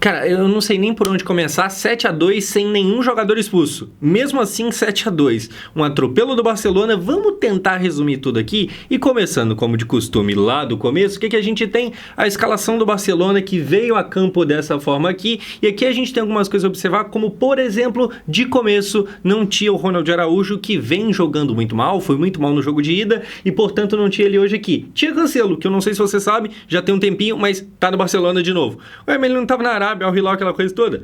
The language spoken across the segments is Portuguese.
Cara, eu não sei nem por onde começar. 7-2 sem nenhum jogador expulso. Mesmo assim, 7-2. Um atropelo do Barcelona. Vamos tentar resumir tudo aqui. E começando, como de costume, lá do começo, o que a gente tem? A escalação do Barcelona que veio a campo dessa forma aqui. E aqui a gente tem algumas coisas a observar, como, por exemplo, de começo, não tinha o Ronald Araújo, que vem jogando muito mal, foi muito mal no jogo de ida, e portanto não tinha ele hoje aqui. Tinha Cancelo, que eu não sei se você sabe, já tem um tempinho, mas tá no Barcelona de novo. O Emelio não tava na Arábia, Al Hilal, aquela coisa toda.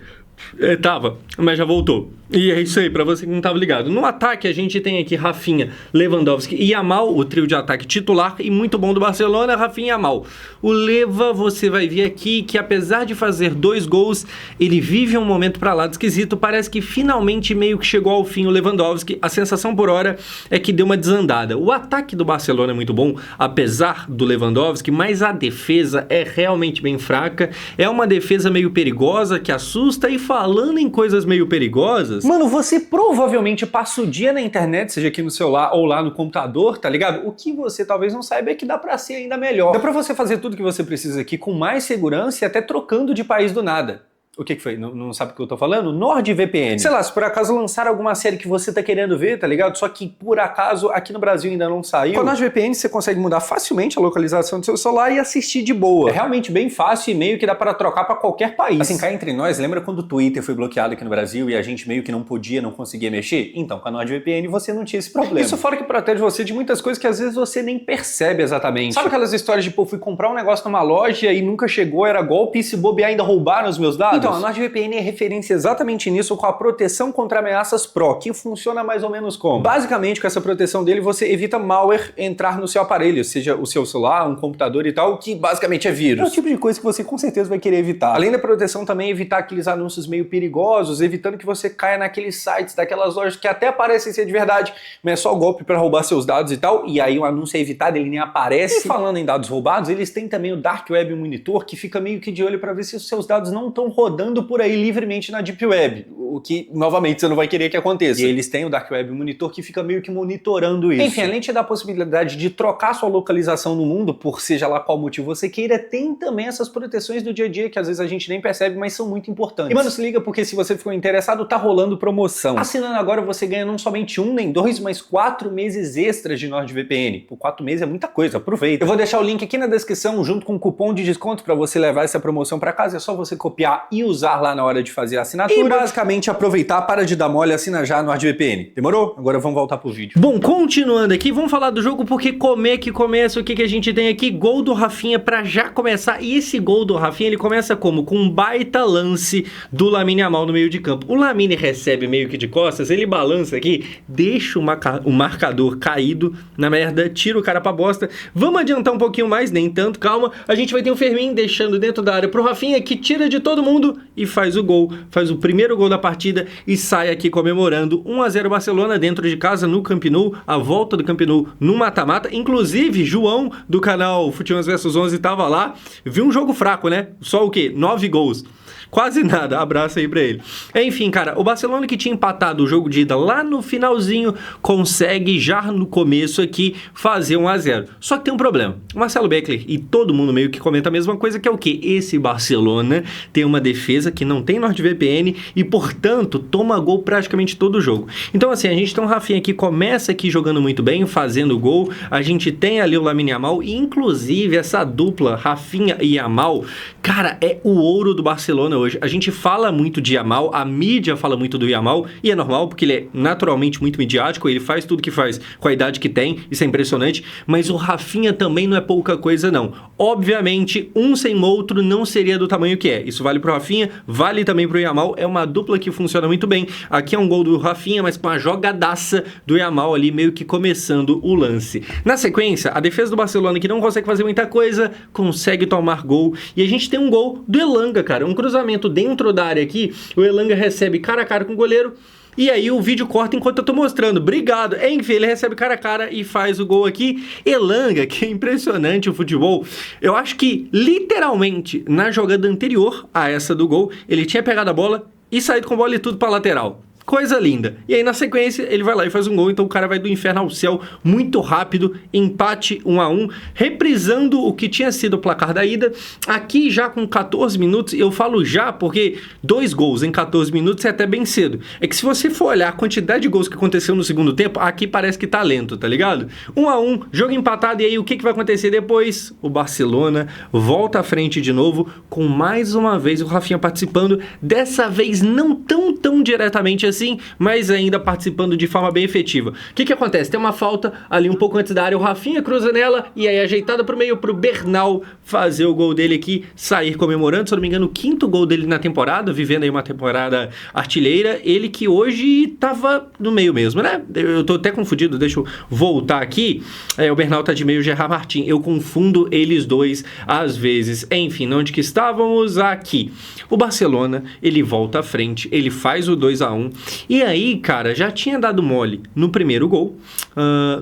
Tava, mas já voltou. E é isso aí, pra você que não tava ligado. No ataque a gente tem aqui Rafinha, Lewandowski e Yamal, o trio de ataque titular e muito bom do Barcelona, Rafinha e Yamal. O Leva, você vai ver aqui que apesar de fazer 2 gols, ele vive um momento pra lá de esquisito. Parece que finalmente meio que chegou ao fim o Lewandowski. A sensação por hora é que deu uma desandada. O ataque do Barcelona é muito bom, apesar do Lewandowski, mas a defesa é realmente bem fraca. É uma defesa meio perigosa, que assusta. E falando em coisas meio perigosas, mano, você provavelmente passa o dia na internet, seja aqui no celular ou lá no computador, tá ligado? O que você talvez não saiba é que dá pra ser ainda melhor. Dá pra você fazer tudo que você precisa aqui com mais segurança e até trocando de país do nada. O que foi? Não sabe o que eu tô falando? NordVPN. Sei lá, se por acaso lançar alguma série que você tá querendo ver, tá ligado? Só que por acaso aqui no Brasil ainda não saiu. Com a NordVPN você consegue mudar facilmente a localização do seu celular e assistir de boa. É realmente bem fácil e meio que dá para trocar pra qualquer país. Assim, cá entre nós, lembra quando o Twitter foi bloqueado aqui no Brasil e a gente meio que não conseguia mexer? Então, com a NordVPN você não tinha esse problema. Isso fora que protege você de muitas coisas que às vezes você nem percebe exatamente. Sabe aquelas histórias de, pô, fui comprar um negócio numa loja e nunca chegou, era golpe e se bobear ainda roubaram os meus dados? Então, a NordVPN é referência exatamente nisso, com a proteção contra ameaças Pro, que funciona mais ou menos como? Basicamente, com essa proteção dele, você evita malware entrar no seu aparelho, seja o seu celular, um computador e tal, que basicamente é vírus. É o tipo de coisa que você com certeza vai querer evitar. Além da proteção, também evitar aqueles anúncios meio perigosos, evitando que você caia naqueles sites, daquelas lojas que até parecem ser de verdade, mas é só golpe para roubar seus dados e tal, e aí o anúncio é evitado, ele nem aparece. E falando em dados roubados, eles têm também o Dark Web Monitor, que fica meio que de olho para ver se os seus dados não estão rodando por aí livremente na Deep Web, o que, novamente, você não vai querer que aconteça. E eles têm o Dark Web Monitor que fica meio que monitorando isso. Enfim, além de dar a possibilidade de trocar sua localização no mundo, por seja lá qual motivo você queira, tem também essas proteções do dia a dia que às vezes a gente nem percebe, mas são muito importantes. E, mano, se liga, porque se você ficou interessado, tá rolando promoção. Assinando agora, você ganha não somente 1 nem 2, mas 4 meses extras de NordVPN. Por 4 meses é muita coisa, aproveita. Eu vou deixar o link aqui na descrição, junto com o cupom de desconto pra você levar essa promoção pra casa. É só você copiar e usar lá na hora de fazer a assinatura. E basicamente aproveitar, para de dar mole, assina já no NordVPN. Demorou? Agora vamos voltar pro vídeo. Bom, continuando aqui, vamos falar do jogo, porque como é que começa, o que a gente tem aqui? Gol do Rafinha pra já começar, e esse gol do Rafinha, ele começa como? Com um baita lance do Lamine Yamal no meio de campo. O Lamine recebe meio que de costas, ele balança aqui, deixa o marcador caído na merda, tira o cara pra bosta. Vamos adiantar um pouquinho mais, nem tanto, calma. A gente vai ter o Fermin deixando dentro da área pro Rafinha, que tira de todo mundo e faz o gol, faz o primeiro gol da partida e sai aqui comemorando 1-0 Barcelona dentro de casa no Camp Nou, a volta do Camp Nou no mata-mata. Inclusive, João do canal Fute11 vs 11 tava lá, viu um jogo fraco, né? Só o quê? 9 gols. Quase nada, abraço aí pra ele. Enfim, cara, o Barcelona que tinha empatado o jogo de ida lá no finalzinho, consegue já no começo aqui fazer 1-0. Só que tem um problema. O Marcelo Beckler e todo mundo meio que comenta a mesma coisa, que é o quê? Esse Barcelona tem uma defesa que não tem NordVPN e, portanto, toma gol praticamente todo o jogo. Então, assim, a gente tem um Rafinha que começa aqui jogando muito bem, fazendo gol. A gente tem ali o Lamine Yamal e, inclusive, essa dupla, Rafinha e Yamal, cara, é o ouro do Barcelona hoje. A gente fala muito de Yamal, a mídia fala muito do Yamal, e é normal, porque ele é naturalmente muito midiático, ele faz tudo que faz com a idade que tem, isso é impressionante, mas o Rafinha também não é pouca coisa, não. Obviamente, um sem o outro não seria do tamanho que é. Isso vale pro Rafinha, vale também pro Yamal, é uma dupla que funciona muito bem. Aqui é um gol do Rafinha, mas com uma jogadaça do Yamal ali, meio que começando o lance. Na sequência, a defesa do Barcelona, que não consegue fazer muita coisa, consegue tomar gol, e a gente tem um gol do Elanga, cara, um cruzamento dentro da área aqui, o Elanga recebe cara a cara com o goleiro, e aí o vídeo corta enquanto eu tô mostrando. Obrigado. Enfim, ele recebe cara a cara e faz o gol aqui. Elanga, que é impressionante o futebol. Eu acho que, literalmente, na jogada anterior a essa do gol, ele tinha pegado a bola e saído com a bola e tudo pra lateral. Coisa linda. E aí, na sequência, ele vai lá e faz um gol. Então, o cara vai do inferno ao céu muito rápido. Empate 1-1. Reprisando o que tinha sido o placar da ida. Aqui, já com 14 minutos, eu falo já porque 2 gols em 14 minutos é até bem cedo. É que se você for olhar a quantidade de gols que aconteceu no segundo tempo, aqui parece que tá lento, tá ligado? 1-1, jogo empatado. E aí, o que vai acontecer depois? O Barcelona volta à frente de novo, com mais uma vez o Rafinha participando. Dessa vez, não tão diretamente assim, mas ainda participando de forma bem efetiva. O que acontece? Tem uma falta ali um pouco antes da área, o Rafinha cruza nela e aí ajeitada pro meio pro Bernal fazer o gol dele aqui, sair comemorando, se eu não me engano, o 5º gol dele na temporada, vivendo aí uma temporada artilheira, ele que hoje tava no meio mesmo, né? Eu tô até confundido, deixa eu voltar aqui, o Bernal tá de meio, o Gerard Martin, eu confundo eles dois às vezes. Enfim, onde que estávamos? Aqui. O Barcelona, ele volta à frente, ele faz o 2-1, e aí, cara, já tinha dado mole no primeiro gol,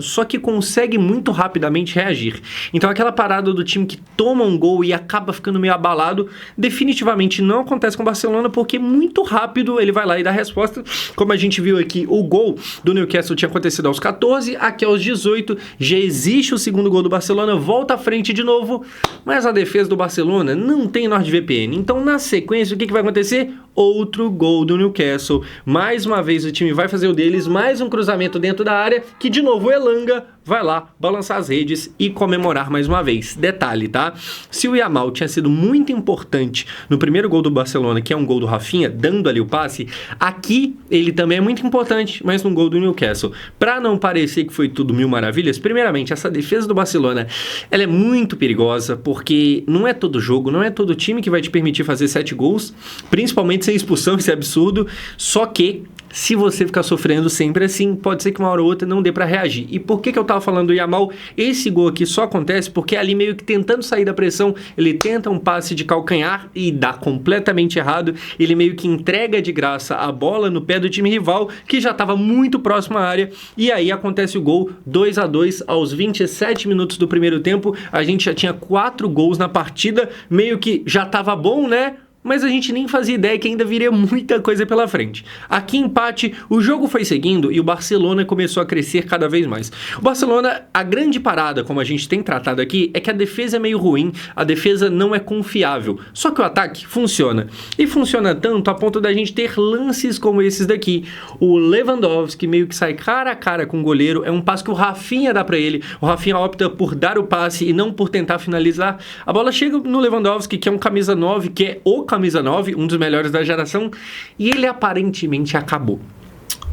só que consegue muito rapidamente reagir. Então aquela parada do time que toma um gol e acaba ficando meio abalado, definitivamente não acontece com o Barcelona, porque muito rápido ele vai lá e dá a resposta. Como a gente viu aqui, o gol do Newcastle tinha acontecido aos 14, aqui aos 18, já existe o segundo gol do Barcelona, volta à frente de novo, mas a defesa do Barcelona não tem NordVPN. Então na sequência, o que vai acontecer? Outro gol do Newcastle. Mais uma vez o time vai fazer o deles, mais um cruzamento dentro da área, que de novo o Elanga vai lá balançar as redes e comemorar mais uma vez. Detalhe, tá? Se o Yamal tinha sido muito importante no primeiro gol do Barcelona, que é um gol do Rafinha, dando ali o passe, aqui ele também é muito importante, mas no gol do Newcastle. Pra não parecer que foi tudo mil maravilhas, primeiramente, essa defesa do Barcelona, ela é muito perigosa, porque não é todo jogo, não é todo time que vai te permitir fazer 7 gols, principalmente sem expulsão, isso é absurdo, só que se você ficar sofrendo sempre assim, pode ser que uma hora ou outra não dê pra reagir. E por que eu tava falando do Yamal? Esse gol aqui só acontece porque ali meio que tentando sair da pressão, ele tenta um passe de calcanhar e dá completamente errado. Ele meio que entrega de graça a bola no pé do time rival, que já tava muito próximo à área. E aí acontece o gol, 2-2 aos 27 minutos do primeiro tempo. A gente já tinha 4 gols na partida, meio que já tava bom, né? Mas a gente nem fazia ideia que ainda viria muita coisa pela frente. Aqui empate, o jogo foi seguindo e o Barcelona começou a crescer cada vez mais. O Barcelona, a grande parada, como a gente tem tratado aqui, é que a defesa é meio ruim, a defesa não é confiável. Só que o ataque funciona. E funciona tanto a ponto da gente ter lances como esses daqui. O Lewandowski meio que sai cara a cara com o goleiro, é um passe que o Rafinha dá pra ele. O Rafinha opta por dar o passe e não por tentar finalizar. A bola chega no Lewandowski, que é um camisa 9, que é o camisa 9, um dos melhores da geração, e ele aparentemente acabou.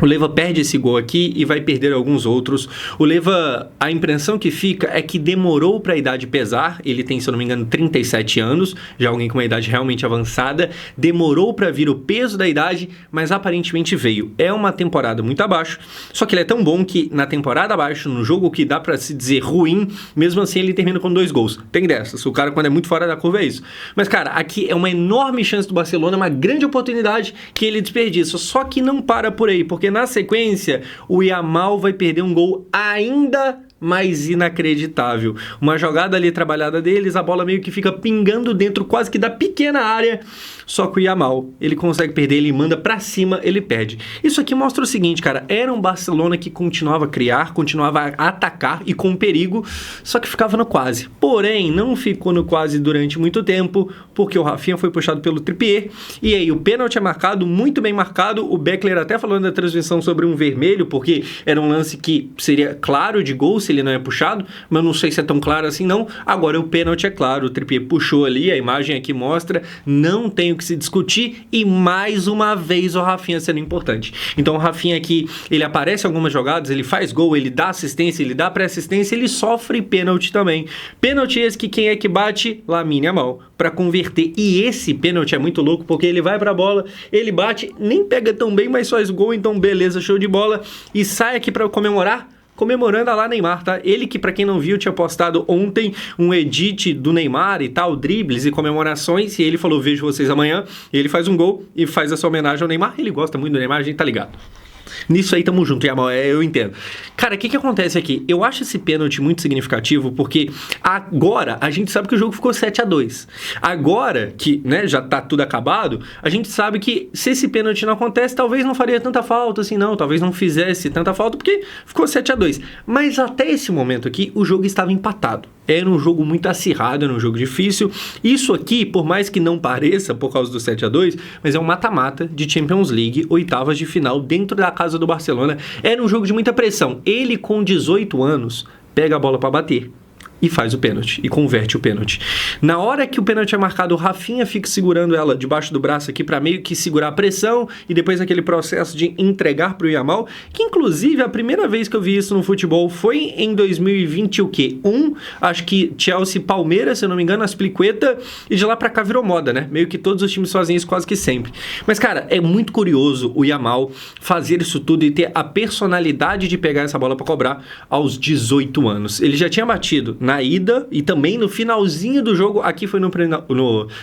O Leva perde esse gol aqui e vai perder alguns outros. O Leva, a impressão que fica é que demorou para a idade pesar. Ele tem, se eu não me engano, 37 anos, já alguém com uma idade realmente avançada. Demorou para vir o peso da idade, mas aparentemente veio. É uma temporada muito abaixo, só que ele é tão bom que na temporada abaixo, no jogo que dá para se dizer ruim, mesmo assim ele termina com 2 gols. Tem dessas, o cara quando é muito fora da curva é isso. Mas cara, aqui é uma enorme chance do Barcelona, uma grande oportunidade que ele desperdiça. Só que não para por aí, porque na sequência, o Yamal vai perder um gol ainda mais inacreditável. Uma jogada ali trabalhada deles, a bola meio que fica pingando dentro quase que da pequena área, só que o Yamal, ele consegue perder, ele manda pra cima, ele perde. Isso aqui mostra o seguinte, cara, era um Barcelona que continuava a criar, continuava a atacar e com perigo, só que ficava no quase. Porém, não ficou no quase durante muito tempo, porque o Rafinha foi puxado pelo Trippier, e aí o pênalti é marcado, muito bem marcado, o Beckler até falou na transmissão sobre um vermelho, porque era um lance que seria claro de gol se ele não é puxado, mas não sei se é tão claro assim não. Agora o pênalti é claro, o Trippier puxou ali, a imagem aqui mostra, não tem o que se discutir, e mais uma vez o Rafinha sendo importante. Então o Rafinha aqui, ele aparece em algumas jogadas, ele faz gol, ele dá assistência, ele dá pré-assistência, ele sofre pênalti também. Pênalti esse que quem é que bate? Lamine Yamal, para converter. E esse pênalti é muito louco, porque ele vai pra bola, ele bate, nem pega tão bem, mas faz gol, então beleza, show de bola, e sai aqui para comemorar, comemorando a lá Neymar, tá? Ele que, pra quem não viu, tinha postado ontem um edit do Neymar e tal, dribles e comemorações, e ele falou, vejo vocês amanhã, e ele faz um gol e faz essa homenagem ao Neymar. Ele gosta muito do Neymar, a gente tá ligado. Nisso aí tamo junto, Yamal, eu entendo. Cara, o que acontece aqui? Eu acho esse pênalti muito significativo porque agora a gente sabe que o jogo ficou 7-2. Agora que, né, já tá tudo acabado, a gente sabe que se esse pênalti não acontece, talvez não faria tanta falta assim, não. Talvez não fizesse tanta falta porque ficou 7-2. Mas até esse momento aqui, o jogo estava empatado. Era um jogo muito acirrado, era um jogo difícil. Isso aqui, por mais que não pareça por causa do 7-2, mas é um mata-mata de Champions League, oitavas de final, dentro da casa do Barcelona. Era um jogo de muita pressão. Ele, com 18 anos, pega a bola para bater e faz o pênalti, e converte o pênalti. Na hora que o pênalti é marcado, o Rafinha fica segurando ela debaixo do braço aqui para meio que segurar a pressão, e depois aquele processo de entregar pro Yamal, que inclusive a primeira vez que eu vi isso no futebol foi em 2020 o quê? Acho que Chelsea-Palmeiras, se eu não me engano, Aspilicueta, e de lá pra cá virou moda, né? Meio que todos os times fazem isso quase que sempre. Mas, cara, é muito curioso o Yamal fazer isso tudo e ter a personalidade de pegar essa bola para cobrar aos 18 anos. Ele já tinha batido na ida e também no finalzinho do jogo. Aqui foi no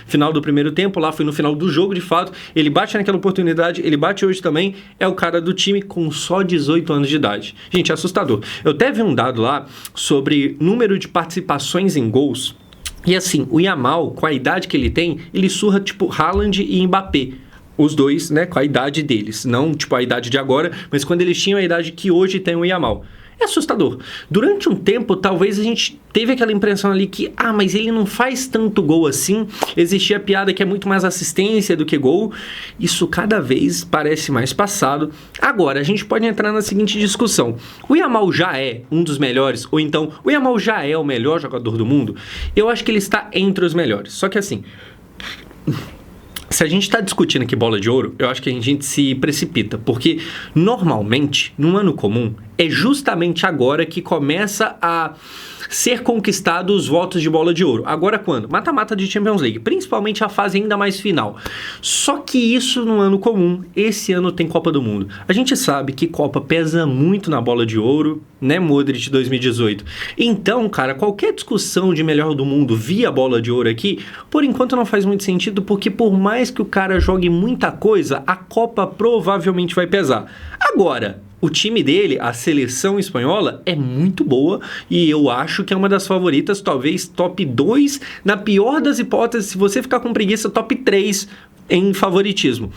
final do primeiro tempo, lá foi no final do jogo de fato. Ele bate naquela oportunidade, ele bate hoje também. É o cara do time com só 18 anos de idade. Gente, é assustador. Eu até vi um dado lá sobre número de participações em gols. E assim, o Yamal, com a idade que ele tem, ele surra tipo Haaland e Mbappé. Os dois, né, com a idade deles. Não tipo a idade de agora, mas quando eles tinham a idade que hoje tem o Yamal. É assustador. Durante um tempo, talvez a gente teve aquela impressão ali que, mas ele não faz tanto gol assim. Existia a piada que é muito mais assistência do que gol. Isso cada vez parece mais passado. Agora, a gente pode entrar na seguinte discussão. O Yamal já é um dos melhores? Ou então, o Yamal já é o melhor jogador do mundo? Eu acho que ele está entre os melhores. Só que assim... Se a gente está discutindo aqui bola de ouro, eu acho que a gente se precipita, porque normalmente, num ano comum, é justamente agora que começa a ser conquistado os votos de bola de ouro. Agora quando? Mata-mata de Champions League, principalmente a fase ainda mais final. Só que isso no ano comum, esse ano tem Copa do Mundo. A gente sabe que Copa pesa muito na bola de ouro, né, Modric 2018. Então, cara, qualquer discussão de melhor do mundo via bola de ouro aqui, por enquanto não faz muito sentido, porque por mais que o cara jogue muita coisa, a Copa provavelmente vai pesar. Agora, o time dele, a seleção espanhola, é muito boa e eu acho que é uma das favoritas, talvez top 2, na pior das hipóteses, se você ficar com preguiça, top 3 em favoritismo.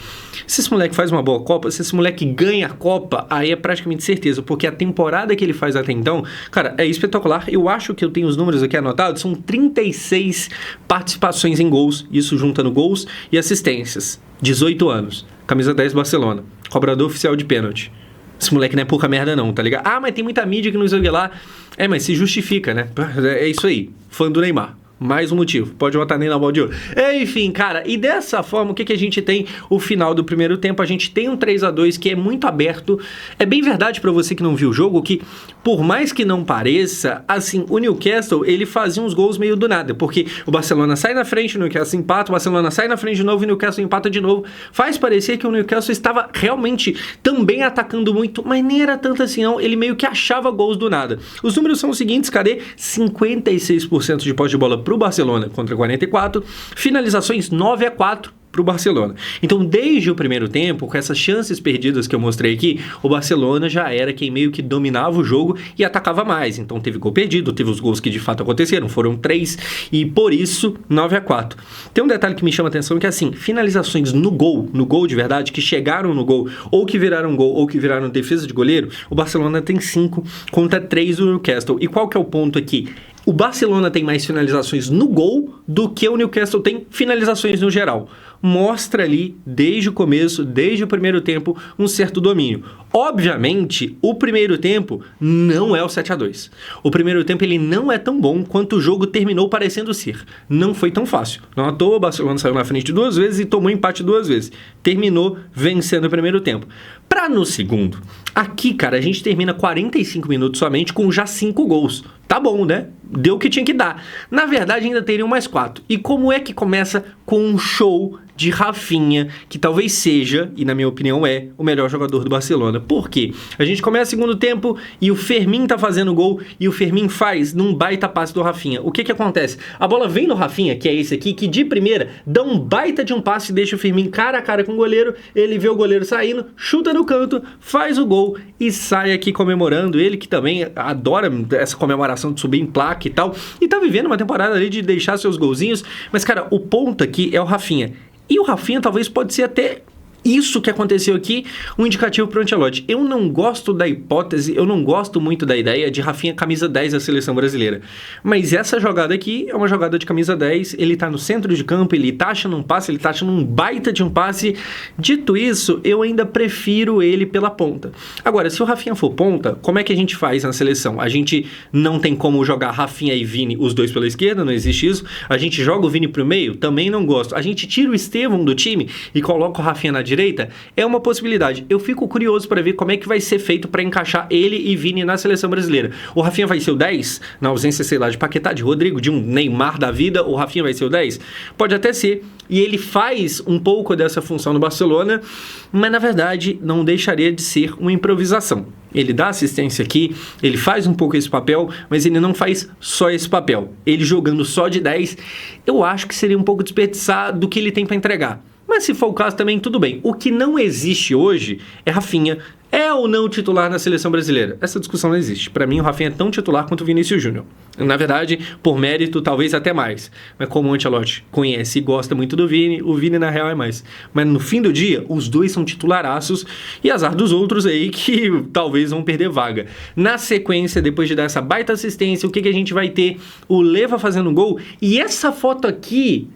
Se esse moleque faz uma boa Copa, se esse moleque ganha a Copa, aí é praticamente certeza, porque a temporada que ele faz até então, cara, é espetacular. Eu acho que eu tenho os números aqui anotados, são 36 participações em gols, isso juntando gols e assistências. 18 anos, camisa 10 Barcelona, cobrador oficial de pênalti. Esse moleque não é pouca merda não, tá ligado? Mas tem muita mídia que não sei o que lá. Mas se justifica, né? É isso aí, fã do Neymar. Mais um motivo, pode votar nem na bola de ouro. Enfim, cara, e dessa forma, o que a gente tem? O final do primeiro tempo, a gente tem um 3-2 que é muito aberto. É bem verdade pra você que não viu o jogo, que por mais que não pareça, assim, o Newcastle, ele fazia uns gols meio do nada, porque o Barcelona sai na frente, o Newcastle empata, o Barcelona sai na frente de novo e o Newcastle empata de novo. Faz parecer que o Newcastle estava realmente também atacando muito, mas nem era tanto assim não, ele meio que achava gols do nada. Os números são os seguintes, cadê? 56% de posse de bola pro Barcelona contra 44, finalizações 9-4 pro Barcelona. Então, desde o primeiro tempo, com essas chances perdidas que eu mostrei aqui, o Barcelona já era quem meio que dominava o jogo e atacava mais. Então, teve gol perdido, teve os gols que de fato aconteceram, foram 3, e por isso, 9-4. Tem um detalhe que me chama a atenção, que é assim, finalizações no gol de verdade, que chegaram no gol, ou que viraram gol, ou que viraram defesa de goleiro, o Barcelona tem 5 contra 3 do Newcastle. E qual que é o ponto aqui? O Barcelona tem mais finalizações no gol do que o Newcastle tem finalizações no geral. Mostra ali, desde o começo, desde o primeiro tempo, um certo domínio. Obviamente, o primeiro tempo não é o 7-2. O primeiro tempo ele não é tão bom quanto o jogo terminou parecendo ser. Não foi tão fácil. Não à toa, o Barcelona saiu na frente 2 vezes e tomou empate 2 vezes. Terminou vencendo o primeiro tempo. Pra no segundo, aqui, cara, a gente termina 45 minutos somente com já 5 gols. Tá bom, né? Deu o que tinha que dar. Na verdade, ainda teriam mais 4. E como é que começa com um show de Rafinha, que talvez seja, e na minha opinião é, o melhor jogador do Barcelona. Por quê? A gente começa o segundo tempo e o Fermin tá fazendo gol e o Fermin faz num baita passe do Rafinha. O que que acontece? A bola vem no Rafinha, que é esse aqui, que de primeira dá um baita de um passe e deixa o Fermin cara a cara com o goleiro, ele vê o goleiro saindo, chuta no canto, faz o gol e sai aqui comemorando. Ele que também adora essa comemoração de subir em placa e tal, e tá vivendo uma temporada ali de deixar seus golzinhos, mas cara, o ponto aqui é o Rafinha. E o Rafinha talvez pode ser até isso que aconteceu aqui, um indicativo para o Ancelotti. Eu não gosto da hipótese, eu não gosto muito da ideia de Rafinha camisa 10 da seleção brasileira. Mas essa jogada aqui é uma jogada de camisa 10, ele tá no centro de campo, ele tá achando um passe, ele tá achando um baita de um passe. Dito isso, eu ainda prefiro ele pela ponta. Agora, se o Rafinha for ponta, como é que a gente faz na seleção? A gente não tem como jogar Rafinha e Vini, os dois pela esquerda, não existe isso. A gente joga o Vini pro meio, também não gosto. A gente tira o Estevão do time e coloca o Rafinha na direita, é uma possibilidade. Eu fico curioso para ver como é que vai ser feito para encaixar ele e Vini na seleção brasileira. O Rafinha vai ser o 10? Na ausência, sei lá, de Paquetá, de Rodrigo, de um Neymar da vida, o Rafinha vai ser o 10? Pode até ser. E ele faz um pouco dessa função no Barcelona, mas na verdade não deixaria de ser uma improvisação. Ele dá assistência aqui, ele faz um pouco esse papel, mas ele não faz só esse papel. Ele jogando só de 10, eu acho que seria um pouco desperdiçar do que ele tem para entregar. Mas se for o caso também, tudo bem. O que não existe hoje é Rafinha. É ou não titular na seleção brasileira? Essa discussão não existe. Para mim, o Rafinha é tão titular quanto o Vinícius Júnior. Na verdade, por mérito, talvez até mais. Mas como o Ancelotti conhece e gosta muito do Vini, o Vini na real é mais. Mas no fim do dia, os dois são titularaços e azar dos outros aí que talvez vão perder vaga. Na sequência, depois de dar essa baita assistência, o que a gente vai ter? O Leva fazendo gol. E essa foto aqui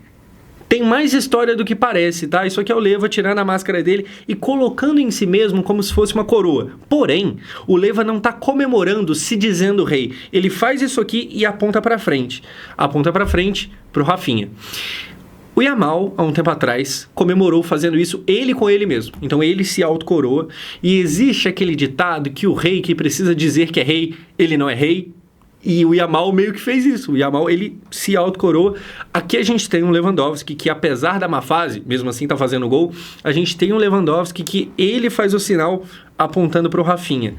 tem mais história do que parece, tá? Isso aqui é o Leva tirando a máscara dele e colocando em si mesmo como se fosse uma coroa. Porém, o Leva não tá comemorando se dizendo rei. Ele faz isso aqui e aponta pra frente. Aponta pra frente pro Rafinha. O Yamal, há um tempo atrás, comemorou fazendo isso ele com ele mesmo. Então ele se autocoroa. E existe aquele ditado que o rei que precisa dizer que é rei, ele não é rei. E o Yamal meio que fez isso. O Yamal, ele se autocoroa. Aqui a gente tem um Lewandowski que, apesar da má fase, mesmo assim tá fazendo gol, a gente tem um Lewandowski que ele faz o sinal apontando para o Rafinha.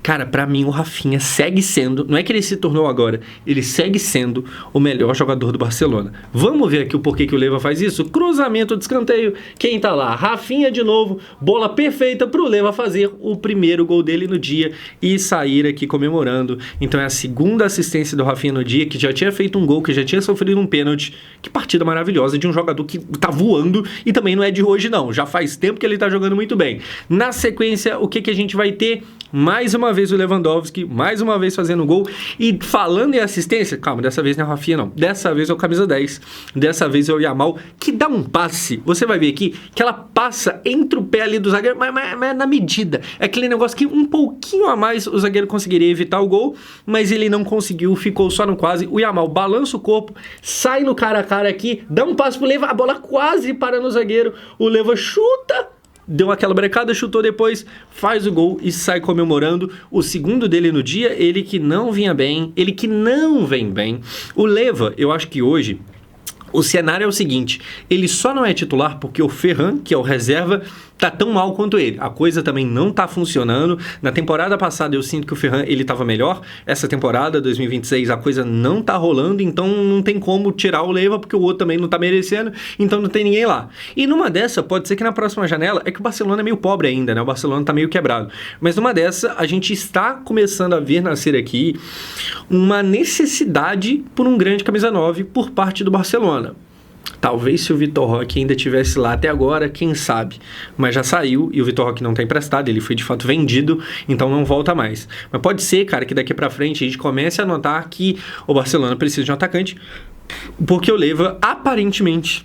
Cara, para mim o Rafinha segue sendo, não é que ele se tornou agora, ele segue sendo o melhor jogador do Barcelona. Vamos ver aqui o porquê que o Leva faz isso? Cruzamento de escanteio, quem tá lá? Rafinha de novo, bola perfeita pro Leva fazer o primeiro gol dele no dia e sair aqui comemorando. Então é a segunda assistência do Rafinha no dia, que já tinha feito um gol, que já tinha sofrido um pênalti. Que partida maravilhosa de um jogador que tá voando e também não é de hoje não, já faz tempo que ele tá jogando muito bem. Na sequência, o que a gente vai ter? Mais uma vez o Lewandowski, mais uma vez fazendo gol. E falando em assistência, calma, dessa vez não é o Rafinha não, dessa vez é o camisa 10, dessa vez é o Yamal, que dá um passe, você vai ver aqui, que ela passa entre o pé ali do zagueiro, mas na medida, é aquele negócio que um pouquinho a mais o zagueiro conseguiria evitar o gol, mas ele não conseguiu, ficou só no quase. O Yamal balança o corpo, sai no cara a cara aqui, dá um passe pro Leva, a bola quase para no zagueiro, o Leva chuta, deu aquela brecada, chutou depois, faz o gol e sai comemorando o segundo dele no dia. Ele que não vinha bem, ele que não vem bem. O Leva, eu acho que hoje o cenário é o seguinte, ele só não é titular porque o Ferran, que é o reserva, tá tão mal quanto ele. A coisa também não tá funcionando. Na temporada passada eu sinto que o Ferran, ele tava melhor. Essa temporada, 2026, a coisa não tá rolando, então não tem como tirar o Leva, porque o outro também não tá merecendo, então não tem ninguém lá. E numa dessa, pode ser que na próxima janela, é que o Barcelona é meio pobre ainda, né? O Barcelona tá meio quebrado. Mas numa dessa, a gente está começando a ver nascer aqui uma necessidade por um grande camisa 9 por parte do Barcelona. Talvez se o Vitor Roque ainda estivesse lá até agora, quem sabe. Mas já saiu e o Vitor Roque não está emprestado, ele foi de fato vendido, então não volta mais. Mas pode ser, cara, que daqui pra frente a gente comece a notar que o Barcelona precisa de um atacante, porque o Leva, aparentemente,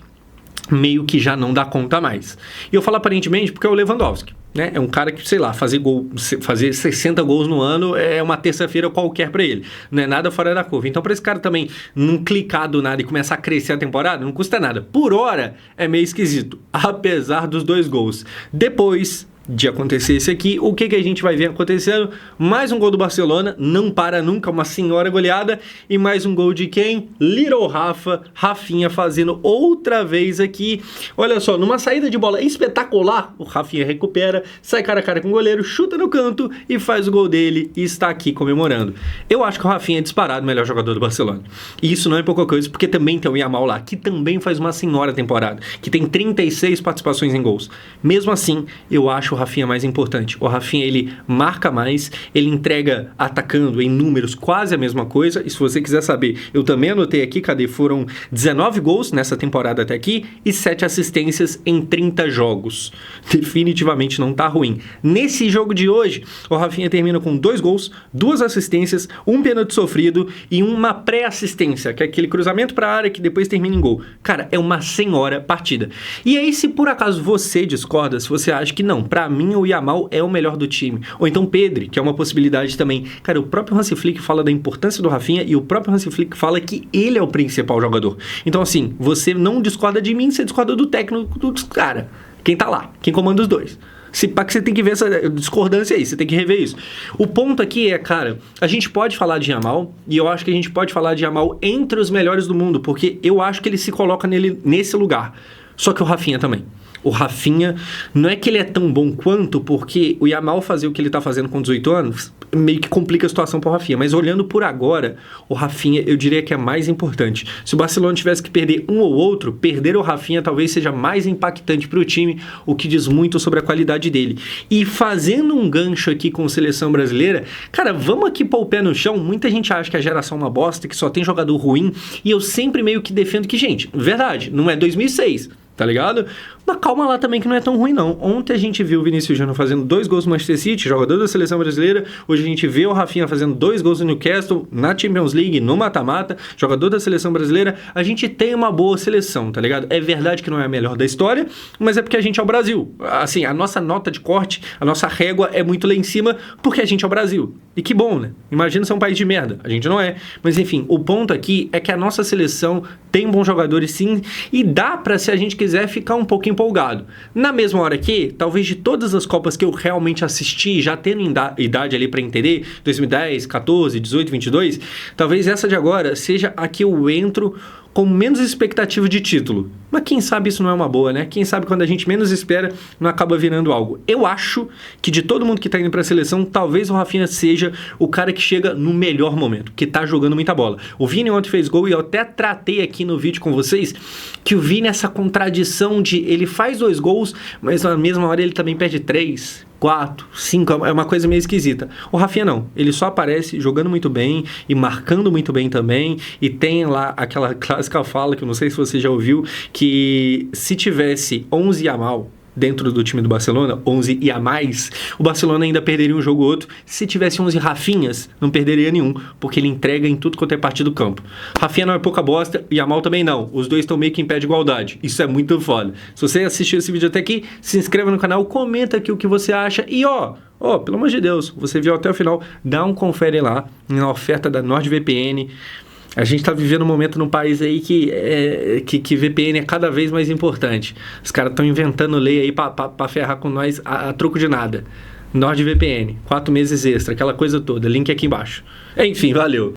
meio que já não dá conta mais. E eu falo aparentemente porque é o Lewandowski, né? É um cara que, sei lá, fazer 60 gols no ano é uma terça-feira qualquer para ele. Não é nada fora da curva. Então, para esse cara também não clicar do nada e começar a crescer a temporada, não custa nada. Por hora, é meio esquisito, apesar dos 2 gols. Depois, de acontecer esse aqui, o que a gente vai ver acontecendo? Mais um gol do Barcelona, não para nunca, uma senhora goleada, e mais um gol de quem? Little Rafa, Rafinha fazendo outra vez aqui. Olha só, numa saída de bola espetacular, o Rafinha recupera, sai cara a cara com o goleiro, chuta no canto e faz o gol dele e está aqui comemorando. Eu acho que o Rafinha é disparado o melhor jogador do Barcelona. E isso não é pouca coisa, porque também tem o Yamal lá, que também faz uma senhora temporada, que tem 36 participações em gols. Mesmo assim, eu acho o Rafinha mais importante. O Rafinha, ele marca mais, ele entrega atacando em números quase a mesma coisa, e se você quiser saber, eu também anotei aqui, cadê? Foram 19 gols nessa temporada até aqui e 7 assistências em 30 jogos. Definitivamente não tá ruim. Nesse jogo de hoje, o Rafinha termina com 2 gols, 2 assistências, um pênalti sofrido e uma pré-assistência, que é aquele cruzamento para a área que depois termina em gol. Cara, é uma senhora partida. E aí, se por acaso você discorda, se você acha que não, pra mim o Yamal é o melhor do time, ou então Pedri, que é uma possibilidade também. Cara, o próprio Hansi Flick fala da importância do Rafinha e o próprio Hansi Flick fala que ele é o principal jogador. Então assim, você não discorda de mim, você discorda do técnico dos caras. Quem tá lá, quem comanda os dois. Se pá que você tem que ver essa discordância aí, você tem que rever isso. O ponto aqui é, cara, a gente pode falar de Yamal, e eu acho que a gente pode falar de Yamal entre os melhores do mundo, porque eu acho que ele se coloca nesse lugar. Só que o Rafinha também. O Rafinha, não é que ele é tão bom quanto, porque o Yamal fazer o que ele tá fazendo com 18 anos, meio que complica a situação pro Rafinha. Mas olhando por agora, o Rafinha, eu diria que é mais importante. Se o Barcelona tivesse que perder um ou outro, perder o Rafinha talvez seja mais impactante pro time, o que diz muito sobre a qualidade dele. E fazendo um gancho aqui com a seleção brasileira, cara, vamos aqui pôr o pé no chão. Muita gente acha que a geração é uma bosta, que só tem jogador ruim, e eu sempre meio que defendo que, gente, verdade, não é 2006, tá ligado? Mas calma lá também que não é tão ruim não. Ontem a gente viu o Vinícius Júnior fazendo 2 gols no Manchester City, jogador da seleção brasileira. Hoje a gente vê o Rafinha fazendo 2 gols no Newcastle, na Champions League, no mata-mata, jogador da seleção brasileira. A gente tem uma boa seleção, tá ligado? É verdade que não é a melhor da história, mas é porque a gente é o Brasil. Assim, a nossa nota de corte, a nossa régua é muito lá em cima porque a gente é o Brasil. E que bom, né? Imagina ser um país de merda. A gente não é. Mas enfim, o ponto aqui é que a nossa seleção tem bons jogadores sim, e dá pra, se a gente quiser, ficar um pouco empolgado. Na mesma hora que, talvez de todas as Copas que eu realmente assisti, já tendo idade ali pra entender, 2010, 14, 18, 22, talvez essa de agora seja a que eu entro com menos expectativa de título. Mas quem sabe isso não é uma boa, né? Quem sabe quando a gente menos espera, não acaba virando algo. Eu acho que de todo mundo que tá indo pra seleção, talvez o Rafinha seja o cara que chega no melhor momento, que tá jogando muita bola. O Vini ontem fez gol e eu até tratei aqui no vídeo com vocês que o Vini, essa contradição de ele faz 2 gols, mas na mesma hora ele também perde 3, 4, 5, é uma coisa meio esquisita. O Rafinha não, ele só aparece jogando muito bem e marcando muito bem também, e tem lá aquela clássica fala, que eu não sei se você já ouviu, que se tivesse 11 Yamal dentro do time do Barcelona, 11 e a mais, o Barcelona ainda perderia um jogo ou outro. Se tivesse 11 Rafinhas, não perderia nenhum, porque ele entrega em tudo quanto é parte do campo. Rafinha não é pouca bosta, e Yamal também não. Os dois estão meio que em pé de igualdade. Isso é muito foda. Se você assistiu esse vídeo até aqui, se inscreva no canal, comenta aqui o que você acha e pelo amor de Deus, você viu até o final, dá um confere lá na oferta da NordVPN. A gente tá vivendo um momento num país aí que VPN é cada vez mais importante. Os caras estão inventando lei aí pra ferrar com nós a troco de nada. NordVPN, 4 meses extra, aquela coisa toda. Link aqui embaixo. Enfim, valeu.